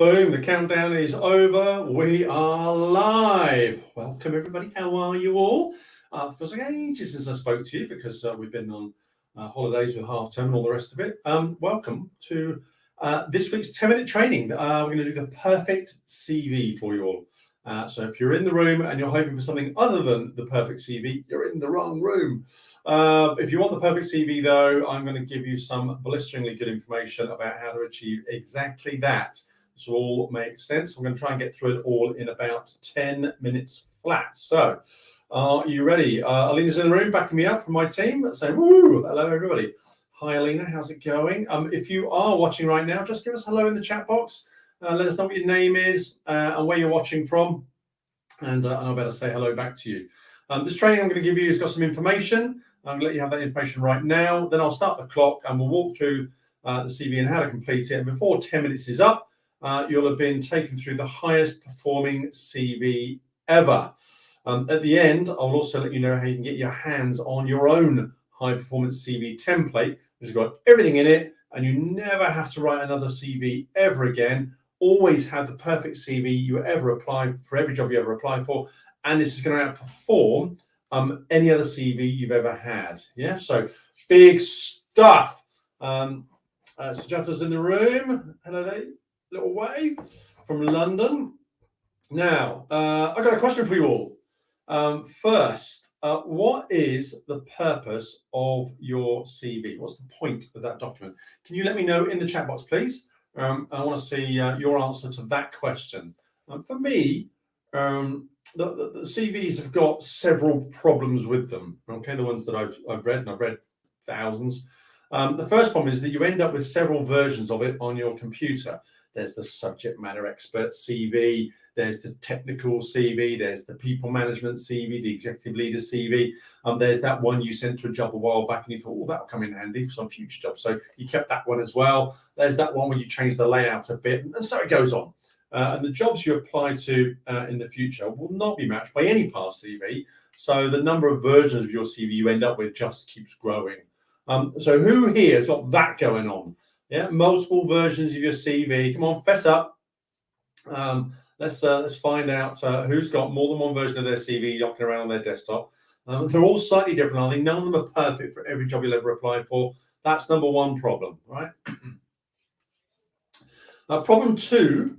Boom, the countdown is over. We are live. Welcome, everybody. How are you all? Feels like ages since I spoke to you because we've been on holidays with half term and all the rest of it. Welcome to this week's 10-minute training. We're going to do the perfect CV for you all. So if you're in the room and you're hoping for something other than the perfect CV, you're in the wrong room. If you want the perfect CV, though, I'm going to give you some blisteringly good information about how to achieve exactly that. This will all make sense. I'm going to try and get through it all in about 10 minutes flat. So, are you ready? Alina's in the room, backing me up from my team. Let's say, woo! Hello, everybody. Hi, Alina. How's it going? If you are watching right now, just give us hello in the chat box. Let us know what your name is and where you're watching from. And I'll better say hello back to you. This training I'm going to give you has got some information. I'm going to let you have that information right now. Then I'll start the clock and we'll walk through the CV and how to complete it. And before 10 minutes is up, you'll have been taken through the highest performing CV ever. At the end, I'll also let you know how you can get your hands on your own high performance CV template, which has got everything in it, and you never have to write another CV ever again. Always have the perfect CV you ever applied for every job you ever applied for, and this is going to outperform any other CV you've ever had. Yeah, so big stuff. Sujata's in the room. Hello there. Little wave from London. Now, I've got a question for you all. First, what is the purpose of your CV? What's the point of that document? Can you let me know in the chat box, please? I want to see your answer to that question. For me, the CVs have got several problems with them. Okay, the ones that I've read, and I've read thousands. The first problem is that you end up with several versions of it on your computer. There's the subject matter expert CV, there's the technical CV, there's the people management CV, the executive leader CV. There's that one you sent to a job a while back and you thought, oh, that'll come in handy for some future jobs. So you kept that one as well. There's that one where you change the layout a bit, and so it goes on. And the jobs you apply to in the future will not be matched by any past CV. So the number of versions of your CV you end up with just keeps growing. So who here has got that going on? Yeah, multiple versions of your CV. Come on, fess up. Let's find out who's got more than one version of their CV knocking around on their desktop. They're all slightly different, aren't they? None of them are perfect for every job you'll ever apply for. That's number one problem, right? Problem two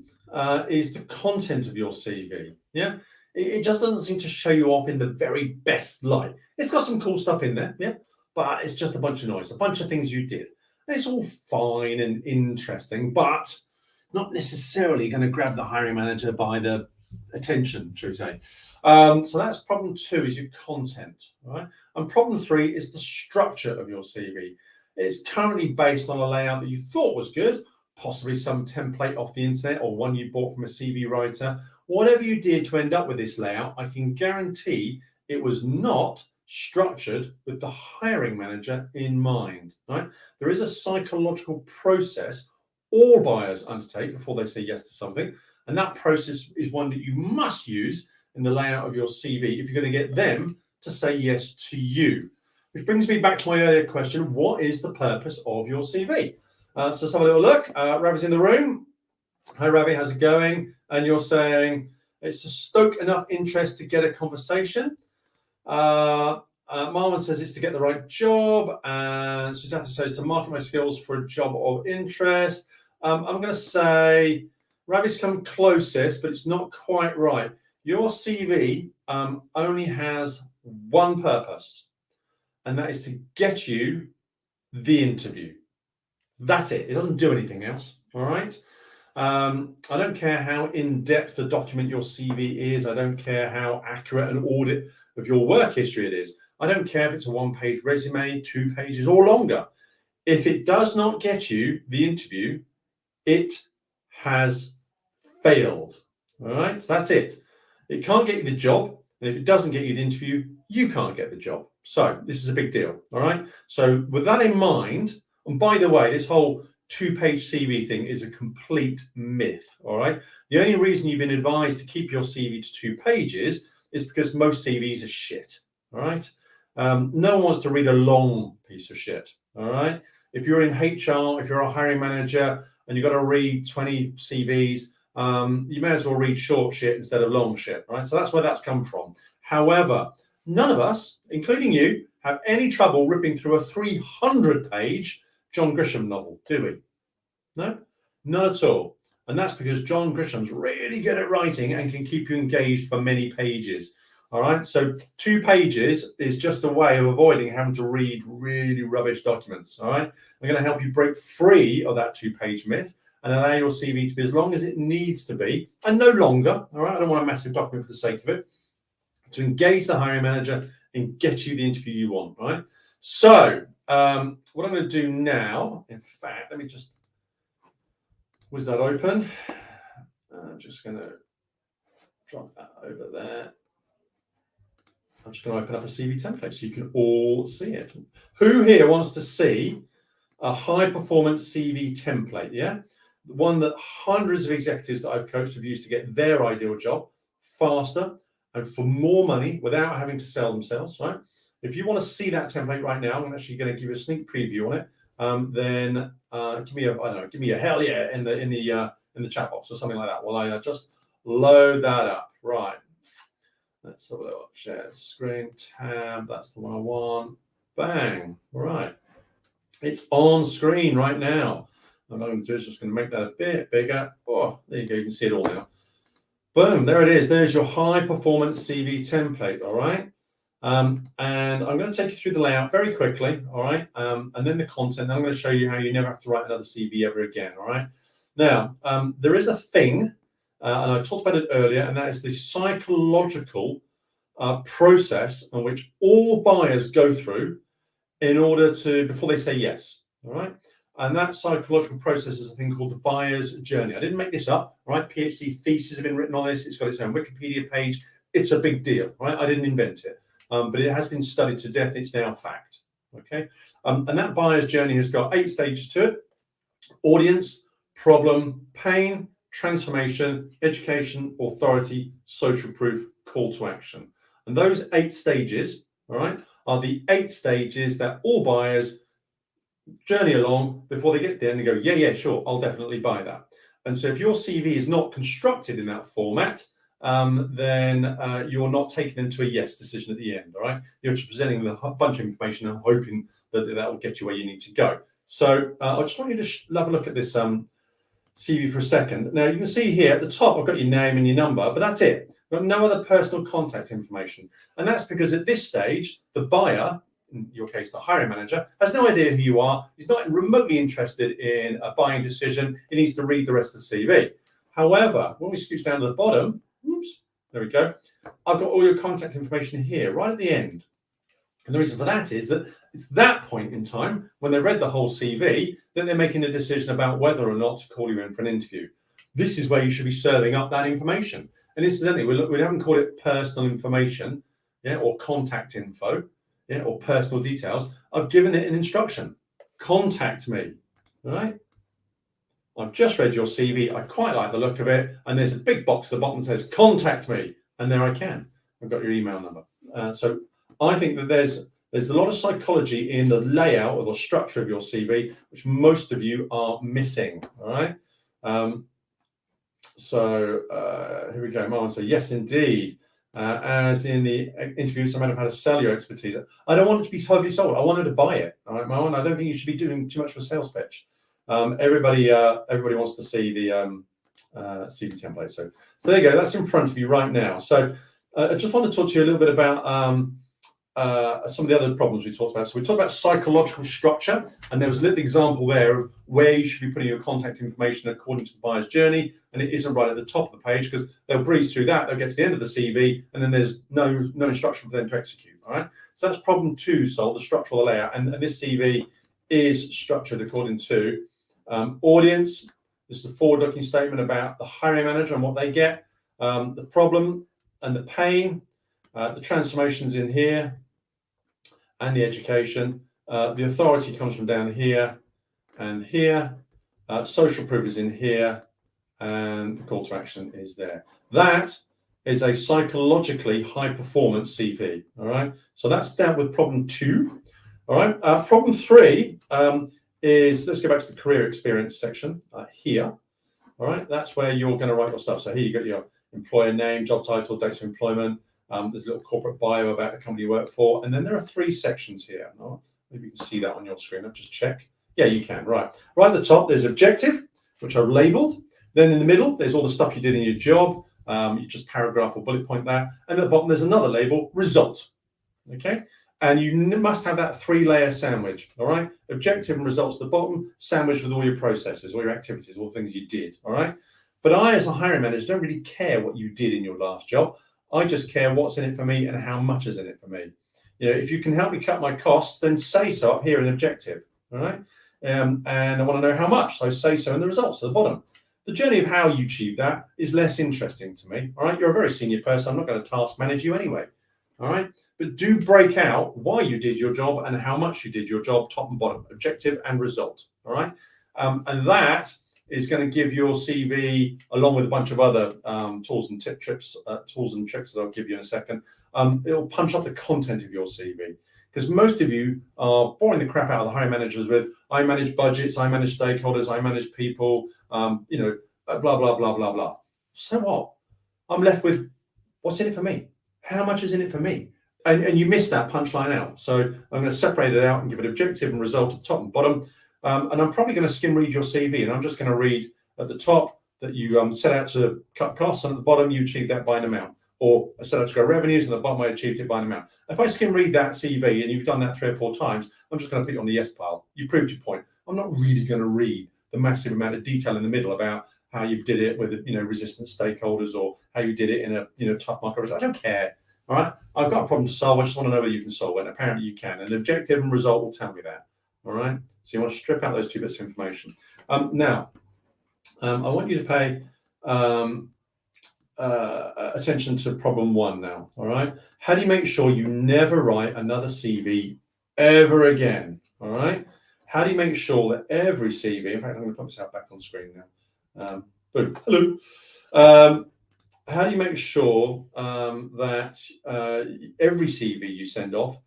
is the content of your CV. Yeah, it just doesn't seem to show you off in the very best light. It's got some cool stuff in there, yeah, but it's just a bunch of noise, a bunch of things you did. And it's all fine and interesting, but not necessarily going to grab the hiring manager by the attention, should we say. So that's problem two, is your content, right? And problem three is the structure of your CV. It's currently based on a layout that you thought was good, possibly some template off the internet or one you bought from a CV writer. Whatever you did to end up with this layout, I can guarantee it was not structured with the hiring manager in mind, right? There is a psychological process all buyers undertake before they say yes to something, and that process is one that you must use in the layout of your CV if you're going to get them to say yes to you. Which brings me back to my earlier question: what is the purpose of your CV? So let's have a little look. Ravi's in the room. Hi, Ravi, how's it going? And you're saying it's to stoke enough interest to get a conversation. Marlon says it's to get the right job, and Sujata says to market my skills for a job of interest. I'm going to say Ravi's come closest, but it's not quite right. Your CV only has one purpose, and that is to get you the interview. That's it. It doesn't do anything else. All right. I don't care how in-depth the document your CV is. I don't care how accurate an audit of your work history it is. I don't care if it's a one-page resume, 2 pages, or longer. If it does not get you the interview, it has failed. All right, so that's it. It can't get you the job, and if it doesn't get you the interview, you can't get the job. So this is a big deal. All right. So with that in mind, and by the way, this whole 2-page CV thing is a complete myth. All right. The only reason you've been advised to keep your CV to 2 pages is because most CVs are shit. All right. No one wants to read a long piece of shit. All right. If you're in HR, if you're a hiring manager and you've got to read 20 CVs, you may as well read short shit instead of long shit, right? So that's where that's come from. However, none of us, including you, have any trouble ripping through a 300-page John Grisham novel, do we? No, none at all. And that's because John Grisham's really good at writing and can keep you engaged for many pages. All right, so 2 pages is just a way of avoiding having to read really rubbish documents. All right, I'm going to help you break free of that 2-page myth and allow your CV to be as long as it needs to be and no longer. All right, I don't want a massive document for the sake of it, to engage the hiring manager and get you the interview you want. Right. So what I'm going to do now, in fact, let me just whiz that open. I'm just going to drop that over there. I'm just going to open up a CV template so you can all see it. Who here wants to see a high-performance CV template? Yeah, the one that hundreds of executives that I've coached have used to get their ideal job faster and for more money without having to sell themselves. Right? If you want to see that template right now, I'm actually going to give you a sneak preview on it. Then give me a hell yeah in the chat box or something like that. While I just load that up. Right. Let's have a look. Share screen tab. That's the one I want. Bang. All right. It's on screen right now. What I'm going to do is just going to make that a bit bigger. Oh, there you go. You can see it all now. Boom. There it is. There's your high performance CV template. All right. And I'm going to take you through the layout very quickly. All right. And then the content. I'm going to show you how you never have to write another CV ever again. All right. Now, there is a thing. And I talked about it earlier, and that is the psychological process in which all buyers go through in order to, before they say yes, all right? And that psychological process is a thing called the buyer's journey. I didn't make this up, right? PhD theses have been written on this. It's got its own Wikipedia page. It's a big deal, right? I didn't invent it, but it has been studied to death. It's now fact, okay? And that buyer's journey has got 8 stages to it: audience, problem, pain, transformation, education, authority, social proof, call to action. And those 8 stages, all right, are the 8 stages that all buyers journey along before they get there and they go, yeah, sure, I'll definitely buy that. And so if your CV is not constructed in that format, then you're not taking them to a yes decision at the end, all right? You're just presenting them a bunch of information and hoping that that will get you where you need to go. So I just want you to have a look at this CV for a second. Now you can see here at the top, I've got your name and your number, but that's it. I've got no other personal contact information. And that's because at this stage, the buyer, in your case, the hiring manager, has no idea who you are. He's not remotely interested in a buying decision. He needs to read the rest of the CV. However, when we scooch down to the bottom, oops, there we go. I've got all your contact information here, right at the end. And the reason for that is that it's that point in time when they read the whole CV that they're making a decision about whether or not to call you in for an interview. This is where you should be serving up that information. And incidentally, we haven't called it personal information, yeah, or contact info, yeah, or personal details. I've given it an instruction: contact me. All right. I've just read your CV. I quite like the look of it. And there's a big box at the bottom that says contact me. And there I can. I've got your email number. So I think that there's a lot of psychology in the layout or the structure of your CV, which most of you are missing. All right. Here we go. Marwan said, yes, indeed. As in the interview, some might have had to sell your expertise. I don't want it to be heavily sold. I want them to buy it. All right, Marwan. I don't think you should be doing too much of a sales pitch. Everybody wants to see the CV template. So there you go. That's in front of you right now. So I just want to talk to you a little bit about some of the other problems we talked about. So we talked about psychological structure, and there was a little example there of where you should be putting your contact information according to the buyer's journey, and it isn't right at the top of the page because they'll breeze through that, they'll get to the end of the CV, and then there's no instruction for them to execute. All right, so that's problem 2 solved, the structure of the layout, and this CV is structured according to audience. This is a forward-looking statement about the hiring manager and what they get, the problem and the pain, the transformations in here, and the education. The authority comes from down here and here. Social proof is in here, and the call to action is there. That is a psychologically high performance CV. All right. So that's dealt with problem 2. All right. Problem 3 is, let's go back to the career experience section here. All right, that's where you're going to write your stuff. So here you got your employer name, job title, dates of employment. There's a little corporate bio about the company you work for, and then there are 3 sections here. Oh, maybe you can see that on your screen. I'll just check. Yeah, you can. Right at the top, there's objective, which I've labeled. Then in the middle, there's all the stuff you did in your job. You just paragraph or bullet point that. And at the bottom, there's another label, result. Okay. And you must have that 3-layer sandwich. All right. Objective and results at the bottom, sandwich with all your processes, all your activities, all the things you did. All right. But I, as a hiring manager, don't really care what you did in your last job. I just care what's in it for me and how much is in it for me. If you can help me cut my costs, then say so up here in objective. All right. And I want to know how much. So say so in the results at the bottom. The journey of how you achieve that is less interesting to me. All right. You're a very senior person. I'm not going to task manage you anyway. All right. But do break out why you did your job and how much you did your job, top and bottom, objective and result. All right. And that is going to give your CV, along with a bunch of other tools and tricks that I'll give you in a second. It'll punch up the content of your CV. Because most of you are boring the crap out of the hiring managers with, I manage budgets, I manage stakeholders, I manage people, blah, blah, blah, blah, blah. So what? I'm left with, what's in it for me? How much is in it for me? And you miss that punchline out. So I'm going to separate it out and give it objective and result at top and bottom. And I'm probably going to skim read your CV. And I'm just going to read at the top that you set out to cut costs, and at the bottom you achieved that by an amount. Or I set out to grow revenues, and at the bottom I achieved it by an amount. If I skim read that CV and you've done that 3 or 4 times, I'm just going to put you on the yes pile. You proved your point. I'm not really going to read the massive amount of detail in the middle about how you did it with resistant stakeholders, or how you did it in a tough market. I don't care. All right, I've got a problem to solve. I just want to know whether you can solve it. And apparently you can. And the objective and result will tell me that. All right. So you want to strip out those 2 bits of information. Now, I want you to pay attention to problem 1 now. All right. How do you make sure you never write another CV ever again? All right. How do you make sure that every CV, in fact, I'm going to put myself back on screen now. Boom. Hello. How do you make sure that every CV you send off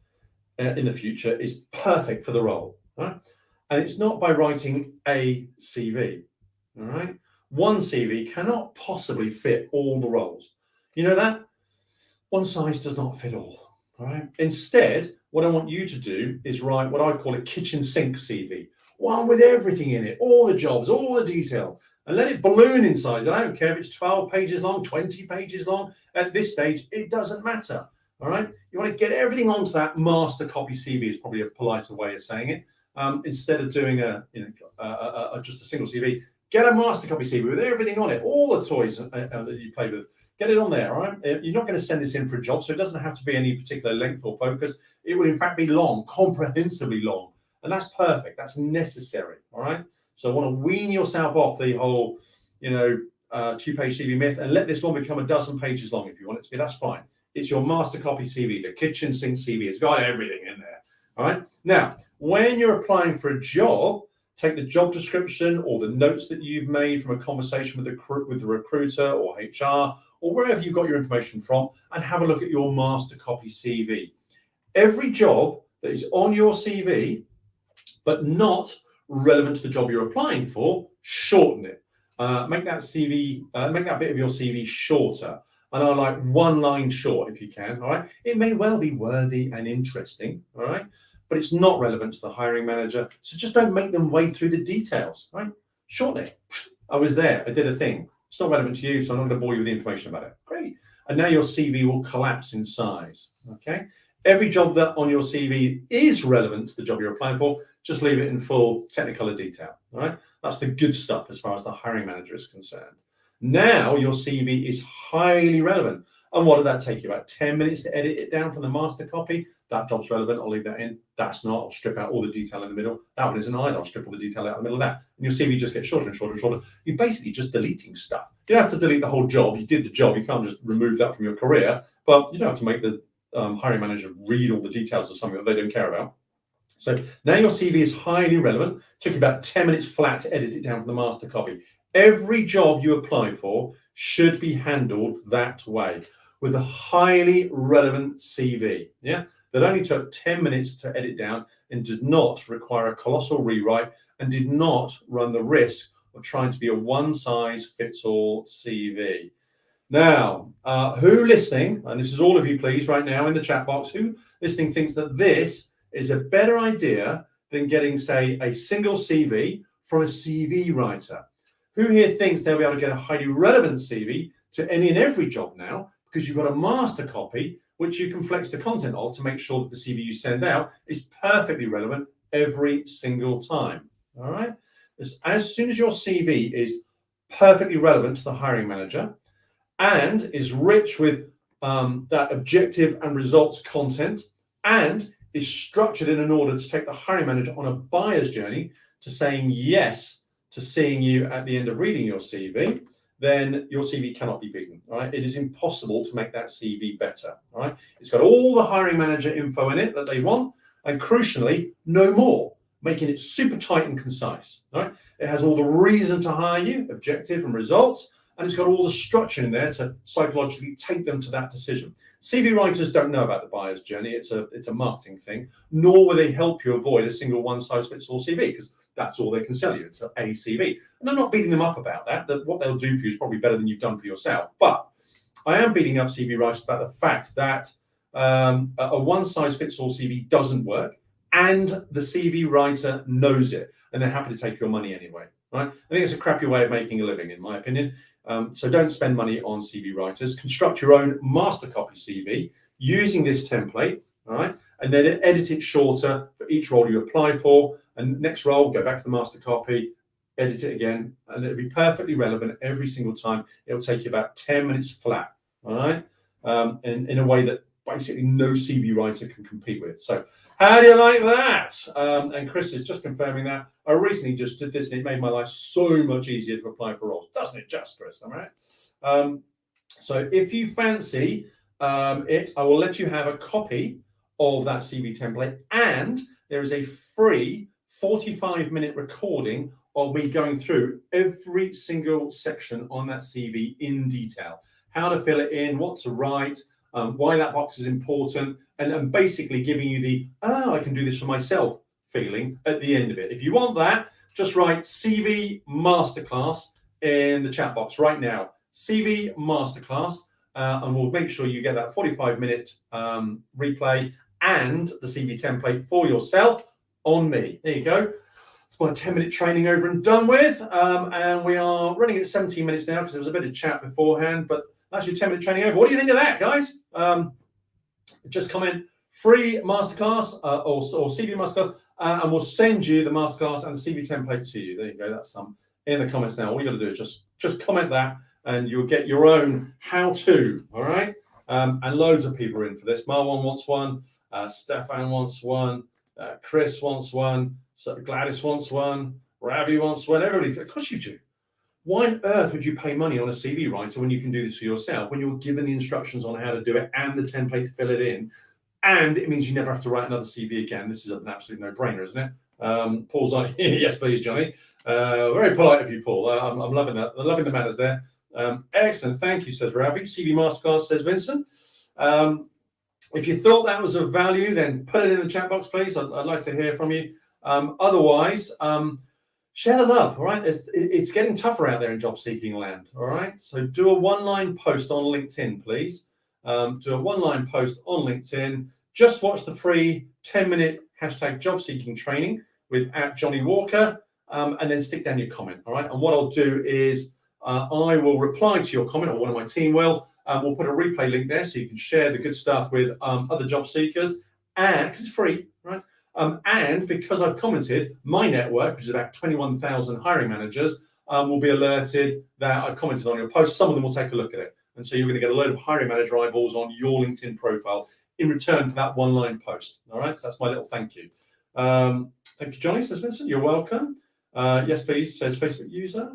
in the future is perfect for the role? Right? And it's not by writing a CV. All right. One CV cannot possibly fit all the roles. You know that? One size does not fit all. All right. Instead, what I want you to do is write what I call a kitchen sink CV. One with everything in it, all the jobs, all the detail. And let it balloon in size. I don't care if it's 12 pages long, 20 pages long. At this stage, it doesn't matter. All right. You want to get everything onto that master copy CV is probably a politer way of saying it. Instead of doing just a single CV, get a master copy CV with everything on it, all the toys that you play with. Get it on there. All right. You're not going to send this in for a job, so it doesn't have to be any particular length or focus. It will in fact be long, comprehensively long, and that's perfect. That's necessary. All right. So I want to wean yourself off the whole, 2-page CV myth, and let this one become a dozen pages long if you want it to be. That's fine. It's your master copy CV, the kitchen sink CV. It's got everything in there. All right. Now, when you're applying for a job, take the job description or the notes that you've made from a conversation with the recruiter or HR or wherever you got your information from, and have a look at your master copy CV. Every job that is on your CV, but not relevant to the job you're applying for, shorten it. Make that bit of your CV shorter. And I like 1 line short if you can. All right. It may well be worthy and interesting. All right. But it's not relevant to the hiring manager. So just don't make them wade through the details. Right. Shorten it. I was there. I did a thing. It's not relevant to you, so I'm not going to bore you with the information about it. Great. And now your CV will collapse in size. Okay. Every job that on your CV is relevant to the job you're applying for, just leave it in full Technicolor detail. All right. That's the good stuff as far as the hiring manager is concerned. Now your CV is highly relevant. And what did that take you? About 10 minutes to edit it down from the master copy. That job's relevant. I'll leave that in. That's not. I'll strip out all the detail in the middle. That one isn't either. I'll strip all the detail out in the middle of that. And your CV just gets shorter and shorter and shorter. You're basically just deleting stuff. You don't have to delete the whole job. You did the job. You can't just remove that from your career. But you don't have to make the hiring manager read all the details of something that they don't care about. So now your CV is highly relevant. It took you about 10 minutes flat to edit it down from the master copy. Every job you apply for should be handled that way, with a highly relevant CV. Yeah, that only took 10 minutes to edit down and did not require a colossal rewrite and did not run the risk of trying to be a one-size-fits-all CV. Now, who listening, and this is all of you please right now in the chat box, who listening thinks that this is a better idea than getting, say, a single CV from a CV writer? Who here thinks they'll be able to get a highly relevant CV to any and every job now because you've got a master copy which you can flex the content of to make sure that the CV you send out is perfectly relevant every single time? All right. As soon as your CV is perfectly relevant to the hiring manager and is rich with that objective and results content and is structured in an order to take the hiring manager on a buyer's journey to saying yes to seeing you at the end of reading your CV, then your CV cannot be beaten. All right, it is impossible to make that CV better. All right, it's got all the hiring manager info in it that they want, and crucially, no more, making it super tight and concise. All right, it has all the reason to hire you, objective and results, and it's got all the structure in there to psychologically take them to that decision. CV writers don't know about the buyer's journey. It's a marketing thing, nor will they help you avoid a single one-size-fits-all CV, because that's all they can sell you. It's a CV. And I'm not beating them up about that. That what they'll do for you is probably better than you've done for yourself. But I am beating up CV writers about the fact that a one-size-fits-all CV doesn't work, and the CV writer knows it, and they're happy to take your money anyway. Right? I think it's a crappy way of making a living, in my opinion. So don't spend money on CV writers. Construct your own master copy CV using this template, all right? And then edit it shorter for each role you apply for. And next role, go back to the master copy, edit it again, and it'll be perfectly relevant every single time. It'll take you about 10 minutes flat, all right? And in a way that basically no CV writer can compete with. So how do you like that? And Chris is just confirming that. I recently just did this and it made my life so much easier to apply for roles. Doesn't it just, Chris? All right. So if you fancy it, I will let you have a copy of that CV template, and there is a free 45-minute recording of me going through every single section on that CV in detail. How to fill it in, what to write, why that box is important, and basically giving you the, I can do this for myself feeling at the end of it. If you want that, just write CV Masterclass in the chat box right now. CV Masterclass, and we'll make sure you get that 45-minute replay and the CV template for yourself on me. There you go. It's my 10-minute training over and done with. And we are running at 17 minutes now because there was a bit of chat beforehand, but that's your 10-minute training over. What do you think of that, guys? Just comment free masterclass or CV masterclass, and we'll send you the masterclass and the CV template to you. There you go. That's in the comments now. All you got to do is just comment that, and you'll get your own how-to. All right. And loads of people are in for this. Marwan wants one. Stefan wants one. Chris wants one. So Gladys wants one. Ravi wants one. Everybody, of course you do. Why on earth would you pay money on a CV writer when you can do this for yourself, when you're given the instructions on how to do it and the template to fill it in? And it means you never have to write another CV again. This is an absolute no-brainer, isn't it? Paul's like, yes, please, Johnny. Very polite of you, Paul. I'm loving that. I'm loving the manners there. Excellent. Thank you, says Ravi. CV Masterclass, says Vincent. If you thought that was of value, then put it in the chat box, please. I'd like to hear from you. Otherwise, share the love, all right? It's getting tougher out there in job-seeking land, all right? So do a one-line post on LinkedIn, please. Do a one-line post on LinkedIn. Just watch the free 10-minute hashtag job-seeking training with @Johnny Walker, and then stick down your comment, all right? And what I'll do is I will reply to your comment, or one of my team will. We'll put a replay link there so you can share the good stuff with other job seekers, and because it's free, right? And because I've commented, my network, which is about 21,000 hiring managers, will be alerted that I commented on your post. Some of them will take a look at it. And so you're going to get a load of hiring manager eyeballs on your LinkedIn profile in return for that one-line post. All right, so that's my little thank you. Thank you, Johnny, says Vincent. You're welcome. Yes, please, says Facebook user.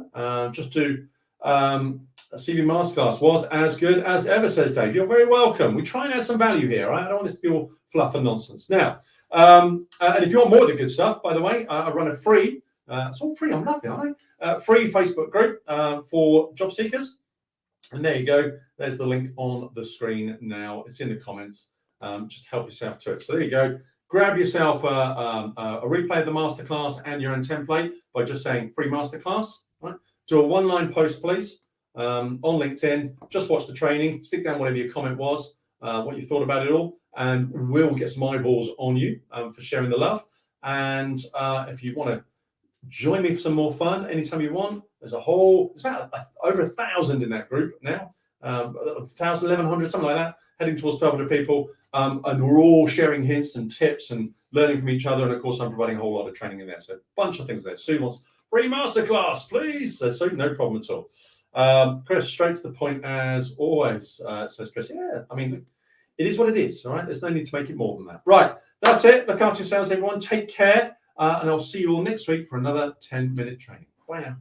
Just to CV Masterclass was as good as ever, says Dave. You're very welcome. We try and add some value here, right? I don't want this to be all fluff and nonsense. Now, and if you want more of the good stuff, by the way, I run a free, it's all free, I'm loving it, aren't I? Free Facebook group for job seekers. And there you go. There's the link on the screen now. It's in the comments. Just help yourself to it. So there you go. Grab yourself a replay of the masterclass and your own template by just saying free masterclass Right? Do a one-line post, please, on LinkedIn. Just watch the training. Stick down whatever your comment was, what you thought about it all, and we'll get some eyeballs on you for sharing the love. And if you want to join me for some more fun anytime you want, there's about over 1,000 in that group now, 1,000, 1,100, something like that, heading towards 1,200 people. And we're all sharing hints and tips and learning from each other. And of course, I'm providing a whole lot of training in there. So a bunch of things there. Sue wants free masterclass, please. So no problem at all. Chris, straight to the point as always, says Chris. Yeah, I mean, it is what it is, all right? There's no need to make it more than that. Right, that's it. Look after yourselves, everyone. Take care. And I'll see you all next week for another 10-minute training. Bye now.